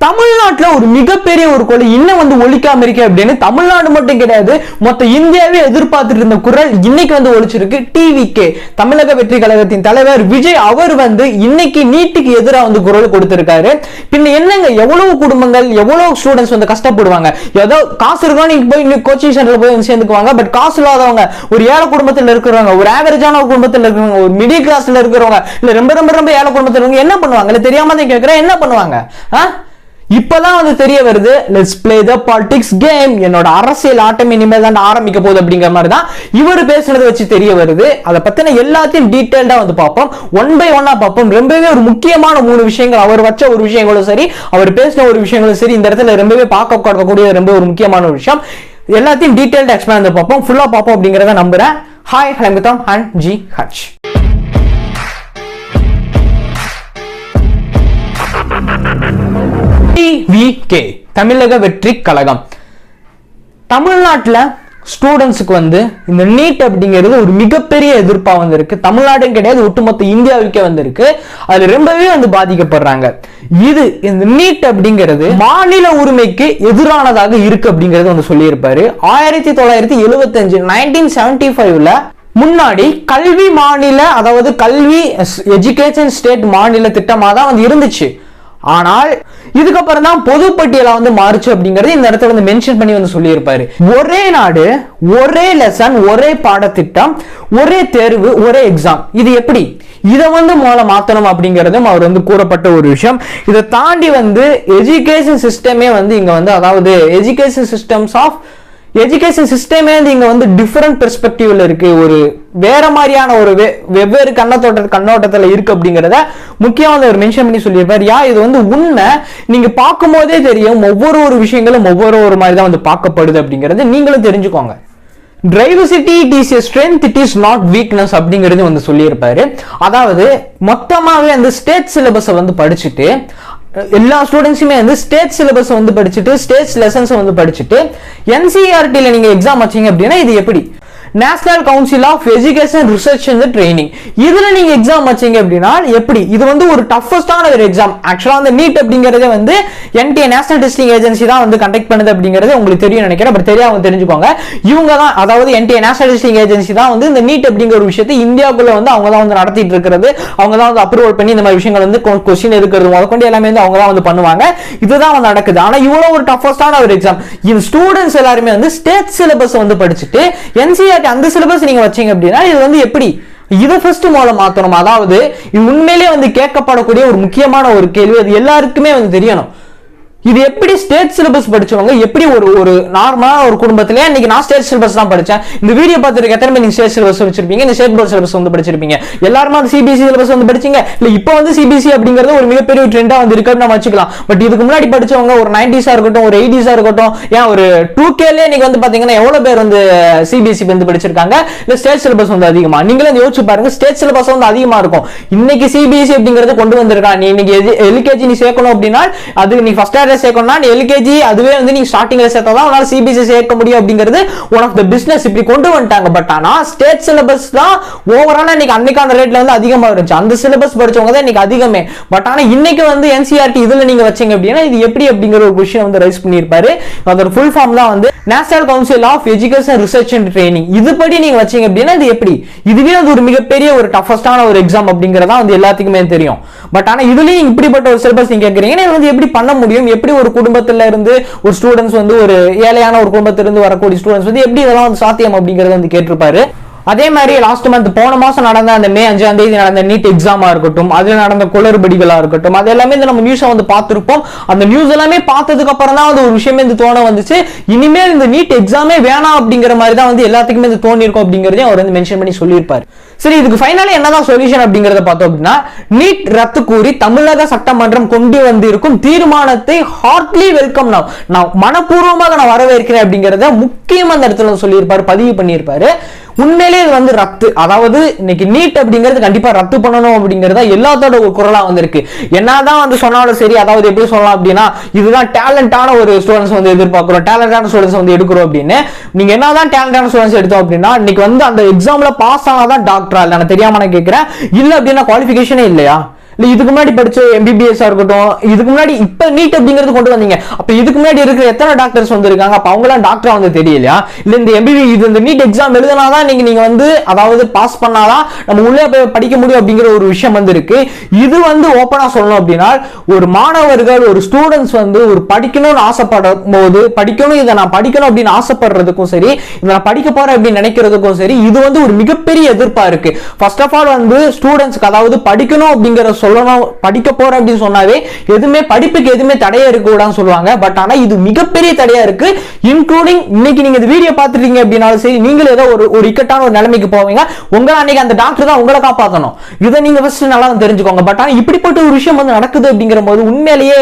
தமிழ்நாட்டில் ஒரு மிகப்பெரிய ஒரு கொலை இன்னும் வந்து ஒழிக்காம இருக்கு அப்படின்னு தமிழ்நாடு மட்டும் கிடையாது மொத்த இந்தியாவே எதிர்பார்த்துட்டு இருந்த குரல் இன்னைக்கு வந்து ஒழிச்சிருக்கு. டிவிகே தமிழக வெற்றி கழகத்தின் தலைவர் விஜய் அவர் வந்து இன்னைக்கு நீட்டுக்கு எதிராக வந்து குரல் கொடுத்திருக்காரு. பின்ன என்னங்க, எவ்வளவு குடும்பங்கள் எவ்வளவு ஸ்டூடெண்ட்ஸ் வந்து கஷ்டப்படுவாங்க. ஏதோ காசு இருக்கா நீங்க போய் கோச்சிங் சென்டர்ல போய் சேர்ந்துக்குவாங்க. பட் காசு இல்லாதவங்க, ஒரு ஏழை குடும்பத்தில் இருக்கிறவங்க, ஒரு ஆவரேஜான குடும்பத்தில் இருக்கிறவங்க, ஒரு மிடில் கிளாஸ்ல இருக்கிறவங்க, இல்ல ரொம்ப ரொம்ப ரொம்ப ஏழை குடும்பத்தில் இருக்கிறவங்க என்ன பண்ணுவாங்க? இல்ல தெரியாம தான் கேட்கிறேன், என்ன பண்ணுவாங்க? இப்பதான் வந்து தெரிய வருது. Let's play the politics game. என்னோட அரசியல் ஆட்டம் இனிமேல் தான் ஆரம்பிக்க போகுது அப்படிங்கிற மாதிரி தான் இவர் பேசுனதை வச்சு தெரிய வருது. அதை பத்தின எல்லாத்தையும் டீடைல்டா வந்து பார்ப்போம், ஒன் பை ஒன்னா பார்ப்போம். ரொம்பவே ஒரு முக்கியமான 3 விஷயங்கள், அவர் வச்ச ஒரு விஷயங்களும் சரி, அவர் பேசின ஒரு விஷயங்களும் சரி, இந்த இடத்துல ரொம்பவே பார்க்க கொடுக்கக்கூடிய ரொம்ப ஒரு முக்கியமான ஒரு விஷயம். எல்லாத்தையும் டீடைல்டா எக்ஸ்பிளைன் பண்ணி பார்ப்போம், ஃபுல்லா பார்ப்போம் அப்படிங்கறத நம்புறேன். ஹாய், ஹலமிதம் and G H. TVK Tamilaga Vettri கழகம். தமிழ்நாட்டில் ஸ்டூடெண்ட்ஸுக்கு வந்து இந்த நீட் அப்படிங்கிறது ஒரு மிகப்பெரிய எதிர்ப்பா வந்திருக்கு. தமிழ்நாடும் கிடையாது, ஒட்டுமொத்த இந்தியாவுக்கே வந்திருக்கு. அது ரொம்பவே வந்து பாதிக்கப்படுறாங்க. இது இந்த நீட் அப்படிங்கிறது மாநில உரிமைக்கு எதிரானதாக இருக்கு அப்படிங்கறது வந்து சொல்லியிருப்பாரு. 1975 1975ல முன்னாடி கல்வி மாநில, அதாவது கல்வி எஜுகேஷன் ஸ்டேட் மாநில திட்டமா தான் வந்து இருந்துச்சு. ஆனால் இதுக்கப்புறம் தான் பொதுப்பட்டியலா வந்து மாறுச்சு அப்படிங்கறது இந்த இடத்துல வந்து மென்ஷன் பண்ணி வந்து சொல்லியிருப்பாரு. ஒரே நாடு, ஒரே லெசன், ஒரே பாடத்திட்டம், ஒரே தேர்வு, ஒரே எக்ஸாம். இது எப்படி இதை வந்து மூல மாத்தணும் அப்படிங்கறதும் அவர் வந்து கூறப்பட்ட ஒரு விஷயம். இதை தாண்டி வந்து எஜுகேஷன் சிஸ்டமே வந்து இங்க வந்து, அதாவது எஜுகேஷன் எஜுகேஷன் சிஸ்டமே இங்க வந்து டிஃபரெண்ட் பெர்ஸ்பெக்டிவ்ல இருக்கு, ஒரு வேற மாதிரியான ஒரு வெவ்வேறு கண்ணோட்டத்துல இருக்கு அப்படிங்கறத முக்கியமாக ஒரு மென்ஷன் பண்ணி சொல்லியிருப்பாரு. இது வந்து உண்மை, நீங்க பார்க்கும் போதே தெரியும், ஒவ்வொரு விஷயங்களும் ஒவ்வொரு மாதிரி தான் வந்து பார்க்கப்படுது அப்படிங்கறது நீங்களும் தெரிஞ்சுக்கோங்க. Diversity it is a strength, it is not weakness அப்படிங்கிறது வந்து சொல்லியிருப்பாரு. அதாவது மொத்தமாவே அந்த ஸ்டேட் சிலபஸை வந்து படிச்சுட்டு, எல்லா ஸ்டூடெண்ட்ஸுமே வந்து ஸ்டேட் சிலபஸ் வந்து படிச்சுட்டு, ஸ்டேட் லெசன்ஸ் வந்து படிச்சுட்டு, என்சிஆர்டில நீங்க எக்ஸாம் வச்சீங்க அப்படின்னா இது எப்படி? National council of education research and Training, இதுல நீங்க எக்ஸாம் வச்சீங்க அப்படின்னா எப்படி? இது வந்து ஒரு டஃபஸ்டான ஒரு எக்ஸாம். ஆக்சுவலா அந்த நீட் அப்படிங்கறத வந்து என்டிஏ நேஷனல் டெஸ்டிங் ஏஜென்சி தான் வந்து கண்டக்ட் பண்ணுது அப்படிங்கறது உங்களுக்கு தெரியும் நினைக்கிறேன். பட் தெரியாம தெரிஞ்சுக்கோங்க, இவங்க தான், அதாவது என்டிஏ நேஷனல் டெஸ்டிங் ஏஜென்சி தான் வந்து இந்த நீட் அப்படிங்கிற ஒரு விஷயத்தை இந்தியாவுக்குள்ள வந்து அவங்க தான் வந்து நடத்திட்டு இருக்கிறது. அவங்க தான் வந்து அப்ரூவல் பண்ணி இந்த மாதிரி விஷயங்கள் வந்து கொஸ்டின் இருக்கிறது முதற்கொண்டு எல்லாமே வந்து அவங்க தான் வந்து பண்ணுவாங்க. இதுதான் வந்து நடக்குது. ஆனா இவ்வளவு ஒரு டஃபஸ்டான ஒரு எக்ஸாம், இந்த ஸ்டூடெண்ட்ஸ் எல்லாருமே வந்து ஸ்டேட் சிலபஸ் வந்து படிச்சுட்டு என்சிஆர் அந்த சிலபஸ் நீங்க வச்சீங்க அப்படின்னா இது வந்து எப்படி? இதை ஃபர்ஸ்ட் மூலம் மாத்தணும். அதாவது இது உண்மையிலேயே வந்து கேட்கப்படக்கூடிய ஒரு முக்கியமான ஒரு கேள்வி, அது எல்லாருக்குமே வந்து தெரியணும். இது எப்படி ஸ்டேட் சிலபஸ் படிச்சவங்க எப்படி ஒரு நார்மலா ஒரு குடும்பத்திலே இன்னைக்கு நான் ஸ்டேட் சிலபஸ் தான் படிச்சேன், இந்த வீடியோ பார்த்துட்டு எத்தனை பேர் நீங்க ஸ்டேட் சிலபஸ் வச்சிருப்பீங்க, இந்த ஸ்டேட் போர்ட் சிலபஸ் வந்து படிச்சிருப்பீங்க, எல்லாருமே அந்த சிபிஎஸ்சி சிலபஸ் வந்து படிச்சீங்க. இல்ல இப்போ வந்து சிபிஎஸ்சி அப்படிங்கிறது ஒரு மிகப்பெரிய ட்ரெண்டா வந்து இருக்குன்னு நம்ம வச்சுக்கலாம். பட் இதுக்கு முன்னாடி படிச்சவங்க ஒரு 90s இருக்கட்டும், ஒரு 80s இருக்கட்டும், ஏன் ஒரு 2Kல நீங்க வந்து பாத்தீங்கன்னா எவ்வளவு பேர் வந்து சிபிஎஸ்சி வந்து படிச்சிருக்காங்க, இல்ல ஸ்டேட் சிலபஸ் வந்து அதிகமா? நீங்களே யோசிச்சு பாருங்க, ஸ்டேட் சிலபஸ் வந்து அதிகமா இருக்கும். இன்னைக்கு சிபிஎஸ்சி அப்படிங்கறத கொண்டு வந்திருக்காங்க. நீ இன்னைக்கு எல்கேஜி நீ சேர்க்கணும் அப்படின்னா அது நீ ஃபர்ஸ்ட் சேர்க்கணும்னா எல்கேஜி அதுவே வந்து நீங்க ஸ்டார்டிங்ல சேர்த்தாதான் உங்களால சிபிஎஸ்சி சேர்க்க முடியும் அப்படிங்கிறது ஒன் ஆஃப் த பிசினஸ் இப்படி கொண்டு வந்துட்டாங்க. பட் ஆனா ஸ்டேட் சிலபஸ் தான் ஓவராலா இன்னைக்கு அன்னைக்கான ரேட்ல வந்து அதிகமா இருந்துச்சு. அந்த சிலபஸ் படிச்சவங்க தான் இன்னைக்கு அதிகமே. பட் ஆனா இன்னைக்கு வந்து என்சிஆர்டி இதுல நீங்க வச்சீங்க அப்படின்னா இது எப்படி அப்படிங்கிற ஒரு கொஸ்டின் வந்து ரைஸ் பண்ணியிருப்பாரு. அதோட ஃபுல் ஃபார்ம் தான் வந்து national council of education research and training. இதுபடி நீங்க வச்சீங்க அப்படின்னா இது எப்படி? இதுவே அது ஒரு மிகப்பெரிய ஒரு டஃபஸ்டான ஒரு எக்ஸாம் அப்படிங்கறதா வந்து எல்லாத்துக்குமே தெரியும். பட் ஆனா இதுலயும் இப்படிப்பட்ட ஒரு சிலபஸ் நீங்க கேட்கறீங்கன்னா இது வந்து எப்படி பண்ண முடியும்? எப்படி ஒரு குடும்பத்துல இருந்து ஒரு ஸ்டூடெண்ட்ஸ் வந்து ஒரு ஏழையான ஒரு குடும்பத்திலிருந்து வரக்கூடிய ஸ்டூடெண்ட்ஸ் வந்து எப்படி இதெல்லாம் வந்து சாத்தியம் அப்படிங்கறத வந்து கேட்டிருப்பாரு. அதே மாதிரி லாஸ்ட் மந்த் போன மாசம் நடந்த அந்த மே 5ஆம் தேதி நடந்த நீட் எக்ஸாமா இருக்கட்டும், அதுல நடந்த குளறுபடிகளா இருக்கட்டும், அது எல்லாமே நம்ம நியூஸை வந்து பார்த்திருப்போம். அந்த நியூஸ் எல்லாமே பார்த்ததுக்கு அப்புறம் தான் வந்து ஒரு விஷயமே இந்த தோண வந்துச்சு, இனிமேல் இந்த நீட் எக்ஸாமே வேணாம் அப்படிங்கிற மாதிரி தான் வந்து எல்லாத்துக்குமே இந்த தோணி இருக்கும் அப்படிங்கறதையும் அவர் வந்து மென்ஷன் பண்ணி சொல்லியிருப்பாரு. சரி, இதுக்கு ஃபைனலி என்னதான் சொல்யூஷன் அப்படிங்கறத பார்த்தோம் அப்படின்னா, நீட் ரத்து கூறி தமிழக சட்டமன்றம் கொண்டு வந்திருக்கும் தீர்மானத்தை ஹார்ட்லி வெல்கம் நான் மனப்பூர்வமாக நான் வரவேற்கிறேன் அப்படிங்கறத முக்கியமா அந்த இடத்துல சொல்லியிருப்பாரு, பதிவு பண்ணியிருப்பாரு. உண்மையிலே இது வந்து ரத்து, அதாவது இன்னைக்கு நீட் அப்படிங்கிறது கண்டிப்பா ரத்து பண்ணணும் அப்படிங்கறத எல்லாத்தோட ஒரு குரலா வந்திருக்கு. என்னதான் வந்து சொன்னாலும் சரி, அதாவது எப்படி சொல்லலாம் அப்படின்னா, இதுதான் டேலண்டான ஒரு ஸ்டூடெண்ட்ஸ் வந்து எதிர்பார்க்கிறோம், டேலண்டான ஸ்டூடெண்ட்ஸ் வந்து எடுக்கிறோம் அப்படின்னு. நீங்க என்னதான் டேலண்டான ஸ்டூடெண்ட்ஸ் எடுத்தோம் அப்படின்னா, இன்னைக்கு வந்து அந்த எக்ஸாம்ல பாஸ் ஆனாதான் டாக்டரா இல்ல, நான் தெரியாம நான் கேட்கிறேன், இல்ல அப்படின்னா குவாலிஃபிகேஷனே இல்லையா? இல்ல இதுக்கு முன்னாடி படிச்ச MBBS இருக்கட்டும், இதுக்கு முன்னாடி இப்ப நீட் அப்படிங்கிறது கொண்டு வந்தீங்க, அப்ப இதுக்கு முன்னாடி இருக்கிற எத்தனை டாக்டர்ஸ் வந்திருக்காங்க, அப்ப அவங்க எல்லாம் டாக்டரா வந்து தெரியலையா? இல்ல இந்த இந்த நீட் எக்ஸாம் எழுதினாதான் நீங்க வந்து அதாவது பாஸ் பண்ணாதான் நம்ம உள்ளே போய் படிக்க முடியும் அப்படிங்கிற ஒரு விஷயம் வந்து இருக்கு. இது வந்து ஓப்பனா சொல்லணும் அப்படின்னா, ஒரு மாணவர்கள் ஒரு ஸ்டூடெண்ட்ஸ் வந்து ஒரு படிக்கணும்னு ஆசைப்படும் போது, படிக்கணும் இதை நான் படிக்கணும் அப்படின்னு ஆசைப்படுறதுக்கும் சரி, இதை நான் படிக்க போறேன் அப்படின்னு நினைக்கிறதுக்கும் சரி, இது வந்து ஒரு மிகப்பெரிய எதிர்ப்பா இருக்கு. ஃபர்ஸ்ட் ஆஃப் ஆல் வந்து ஸ்டூடெண்ட்ஸ்க்கு அதாவது படிக்கணும் அப்படிங்கிற சொல்லணும், படிக்க போறேன் அப்படின்னு சொன்னாவே எதுவுமே படிப்புக்கு எதுவுமே தடையா இருக்க கூடாதுன்னு சொல்லுவாங்க. பட் ஆனா இது மிகப்பெரிய தடையா இருக்கு. இன்க்ளூடிங் இன்னைக்கு நீங்க இந்த வீடியோ பார்த்துட்டீங்க அப்படின்னாலும் சரி, நீங்களும் ஏதோ ஒரு இக்கட்டான ஒரு நிலைமைக்கு போவீங்க, உங்களை அன்னைக்கு அந்த டாக்டர் தான் உங்களை காப்பாற்றணும். இதை நீங்க ஃபர்ஸ்ட் நல்லா தெரிஞ்சுக்கோங்க. பட் ஆனா இப்படிப்பட்ட ஒரு விஷயம் வந்து நடக்குது அப்படிங்கிற போது உண்மையிலேயே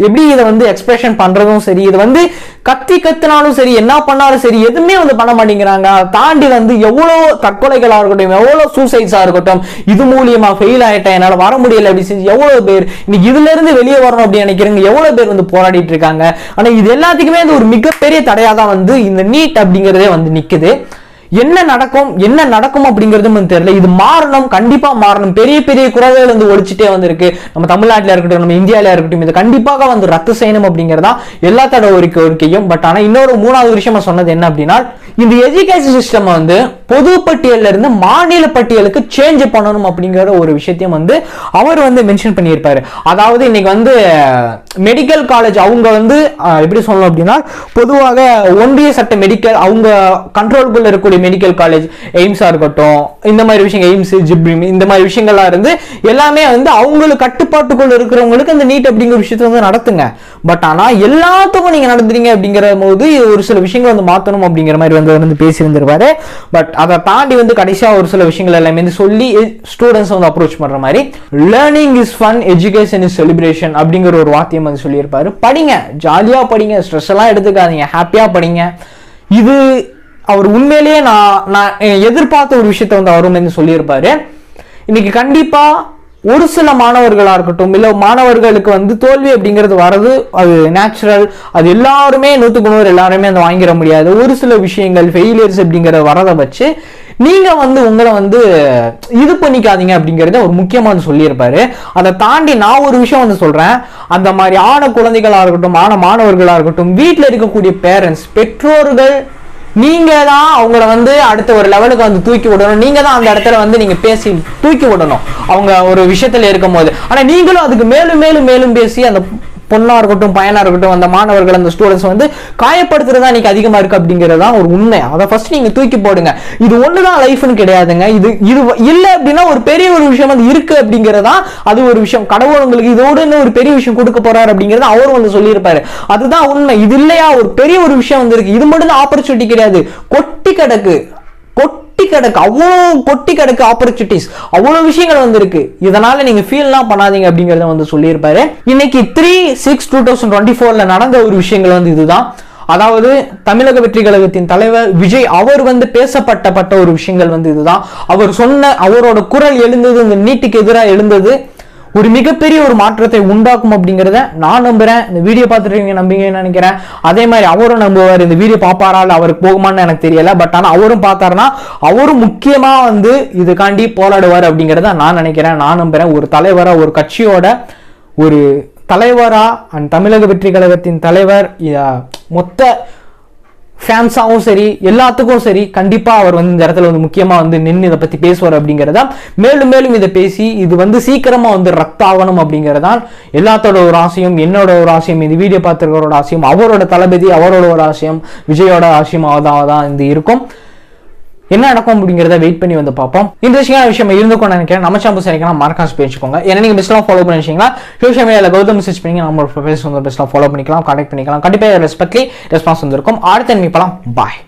எப்படி இதை வந்து எக்ஸ்பிரஷன் பண்றதும் சரி, இது வந்து கத்தினாலும் சரி, என்ன பண்ணாலும் சரி, எதுவுமே வந்து பண்ண மாட்டேங்கிறாங்க. தாண்டி வந்து எவ்வளவு தற்கொலைகளா இருக்கட்டும், எவ்வளவு சூசைட்ஸா இருக்கட்டும், இது மூலியமா ஃபெயில் ஆயிட்டேன், என்னால வர முடியல அப்படி செஞ்சு எவ்வளவு பேர் இன்னைக்கு இதுல இருந்து வெளியே வரணும் அப்படின்னு நினைக்கிறீங்க, எவ்வளவு பேர் வந்து போராடிட்டு இருக்காங்க. ஆனா இது எல்லாத்துக்குமே ஒரு மிகப்பெரிய தடையா தான் வந்து இந்த நீட் அப்படிங்கிறதே வந்து நிக்குது. என்ன நடக்கும் அப்படிங்கிறது தெரியல. இது மாறணும், கண்டிப்பா மாறணும். பெரிய பெரிய குறைகள் வந்து ஒழிச்சுட்டே வந்திருக்கு. நம்ம தமிழ்நாட்டில் இருக்கட்டும், நம்ம இந்தியாவில இருக்கட்டும், இது கண்டிப்பாக வந்து ரத்து செய்யணும் அப்படிங்கிறதா எல்லாத்தோட கோரிக்கையும். பட் ஆனா இன்னொரு மூணாவது விஷயம் சொன்னது என்ன அப்படின்னா, இந்த எஜுகேஷன் சிஸ்டம் வந்து பொது பட்டியல இருந்து மாநில பட்டியலுக்கு சேஞ்ச் பண்ணணும் அப்படிங்கிற ஒரு விஷயத்தையும் வந்து அவர் வந்து மென்ஷன் பண்ணியிருப்பாரு. அதாவது இன்னைக்கு வந்து மெடிக்கல் காலேஜ் அவங்க வந்து எப்படி சொல்லணும் அப்படின்னா, பொதுவாக ஒன்றிய சட்ட மெடிக்கல் அவங்க கண்ட்ரோலுக்குள்ள இருக்கக்கூடிய மெடிக்கல் காலேஜ், எய்ம்ஸா இருக்கட்டும், இந்த மாதிரி விஷயங்கள், எய்ம்ஸ், ஜிப்ரிம், இந்த மாதிரி விஷயங்கள்லாம் இருந்து எல்லாமே வந்து அவங்களுக்கு கட்டுப்பாட்டுக்குள்ள இருக்கிறவங்களுக்கு இந்த நீட் அப்படிங்கிற விஷயத்தை வந்து நடத்துங்க. பட் ஆனா எல்லாத்துக்கும் நீங்க நடத்துறீங்க அப்படிங்கிற போது ஒரு சில விஷயங்கள் வந்து மாற்றணும் அப்படிங்கிற மாதிரி வந்து பேசியிருந்திருப்பாரு. பட் அதை தாண்டி வந்து கடைசியா ஒரு சில விஷயங்கள் எல்லாமே சொல்லி ஸ்டூடெண்ட்ஸ் வந்து அப்ரோச் பண்ற மாதிரி, learning is fun, education is celebration அப்படிங்கிற ஒரு வார்த்தையை வந்து சொல்லியிருப்பாரு. படிங்க, ஜாலியா படிங்க, ஸ்ட்ரெஸ் எல்லாம் எடுத்துக்காதீங்க, ஹாப்பியா படிங்க. இது அவர் உண்மையிலேயே நான் எதிர்பார்த்த ஒரு விஷயத்த வந்து அவரும் வந்து சொல்லியிருப்பாரு. இன்னைக்கு கண்டிப்பா ஒரு சில மாணவர்களா இருக்கட்டும், இல்ல மாணவர்களுக்கு வந்து தோல்வி அப்படிங்கிறது வர்றது அது நேச்சுரல். அது எல்லாருமே 100% எல்லாருமே அதை வாங்கிட முடியாது. ஒரு சில விஷயங்கள் ஃபெயிலியர்ஸ் அப்படிங்கிற வரதை வச்சு நீங்க வந்து உங்களை வந்து இது பண்ணிக்காதீங்க அப்படிங்கறத ஒரு முக்கியமா வந்து சொல்லியிருப்பாரு. அதை தாண்டி நான் ஒரு விஷயம் வந்து சொல்றேன். அந்த மாதிரி ஆன குழந்தைகளா இருக்கட்டும், ஆன மாணவர்களா இருக்கட்டும், வீட்டில் இருக்கக்கூடிய பேரண்ட்ஸ், பெற்றோர்கள், நீங்க தான் அவங்கள வந்து அடுத்த ஒரு லெவலுக்கு வந்து தூக்கி விடணும். நீங்க தான் அந்த இடத்துல வந்து நீங்க பேசி தூக்கி விடணும் அவங்க ஒரு விஷயத்துல இருக்கும் போது. ஆனா நீங்களும் அதுக்கு மேலும் மேலும் மேலும் பேசி அந்த பொண்ணா இருக்கட்டும், பையனா இருக்கட்டும், அந்த மாணவர்கள், அந்த ஸ்டூடெண்ட்ஸ் வந்து காயப்படுத்துறதா இன்னைக்கு அதிகமா இருக்கு அப்படிங்கறதா ஒரு உண்மை. அதை ஃபர்ஸ்ட் நீங்க தூக்கி போடுங்க. இது ஒண்ணுதான் லைஃப்னு கிடையாதுங்க. இது இல்ல அப்படின்னா ஒரு பெரிய ஒரு விஷயம் வந்து இருக்கு அப்படிங்கறதா அது ஒரு விஷயம். கடவுள் உங்களுக்கு இதோட ஒரு பெரிய விஷயம் கொடுக்க போறாரு அப்படிங்கறத அவரும் வந்து சொல்லியிருப்பாரு. அதுதான் உண்மை. இது இல்லையா ஒரு பெரிய ஒரு விஷயம் வந்து இருக்கு. இது மட்டும் தான் ஆப்பர்ச்சுனிட்டி கிடையாது, கொட்டி கிடக்கு, அவ்வளோ கொட்டி கிடக்கு ஆப்பர்ச்சுனிட்டிஸ், அவ்வளவு விஷயங்கள் வந்து இருக்கு. இதனால நீங்க ஃபீல்லாம் பண்ணாதீங்க அப்படிங்கறத வந்து சொல்லியிருப்பாரு. இன்னைக்கு 3/6/2024 நடந்த ஒரு விஷயங்கள் வந்து இதுதான். அதாவது தமிழக வெற்றி கழகத்தின் தலைவர் விஜய் அவர் வந்து பேசப்பட்ட ஒரு விஷயங்கள் வந்து இதுதான். அவர் சொன்ன அவரோட குரல் எழுந்தது, இந்த நீட்டுக்கு எதிராக எழுந்தது ஒரு மிகப்பெரிய ஒரு மாற்றத்தை உண்டாக்கும் அப்படிங்கிறத நான் நம்புறேன். இந்த வீடியோ பார்த்துட்டு நம்புங்கன்னு நினைக்கிறேன். அதே மாதிரி அவரும் நம்புவார். இந்த வீடியோ பார்ப்பாரா இல்லை அவருக்கு போகுமான்னு எனக்கு தெரியல. பட் ஆனால் அவரும் பார்த்தாருன்னா அவரும் முக்கியமா வந்து இதுக்காண்டி போராடுவார் அப்படிங்கிறத நான் நினைக்கிறேன், நான் நம்புறேன். ஒரு தலைவரா, ஒரு கட்சியோட ஒரு தலைவரா, அண்ட் தமிழக வெற்றி கழகத்தின் தலைவர், மொத்த ஃபேன்ஸாவும் சரி, எல்லாத்துக்கும் சரி, கண்டிப்பா அவர் வந்து இந்த இடத்துல வந்து முக்கியமா வந்து நின்று இதை பத்தி பேசுவார் அப்படிங்கிறதா. மேலும் மேலும் இதை பேசி இது வந்து சீக்கிரமா வந்து ரத்தாகணும் அப்படிங்கிறதான் எல்லாத்தோட ஒரு ஆசையும், என்னோட ஒரு ஆசையும், இந்த வீடியோ பார்த்துருக்கிறோட ஆசையும், அவரோட தளபதி அவரோட ஒரு ஆசையும், விஜயோட ஆசையும் தான் இது இருக்கும். என்ன நடக்கும் அப்படிங்கிறத வெயிட் பண்ணி வந்து பார்ப்போம். இன்ட்ரெஸ்டிங்கான விஷயம் இருந்துக்கும் நினைக்கிறேன். நம்ம சேனல் சரிக்கலாம் மறக்காம பேசிக்கோங்க. ஏன்னா நீங்க பெஸ்ட்லாம் ஃபாலோ பண்ணி வச்சீங்களா, சோஷியல் மீடியாவில் கௌதம் மெசேஜ் பண்ணி நம்ம ப்ரொஃபைல்ஸ் வந்து பெஸ்ட்லாம் ஃபாலோ பண்ணிக்கலாம், கான்டாக்ட் பண்ணிக்கலாம். கண்டிப்பாக ரெஸ்பெக்ட்லி ரெஸ்பான்ஸ் வந்துருக்கும். அடுத்த நிமிப்பலாம். பாய்.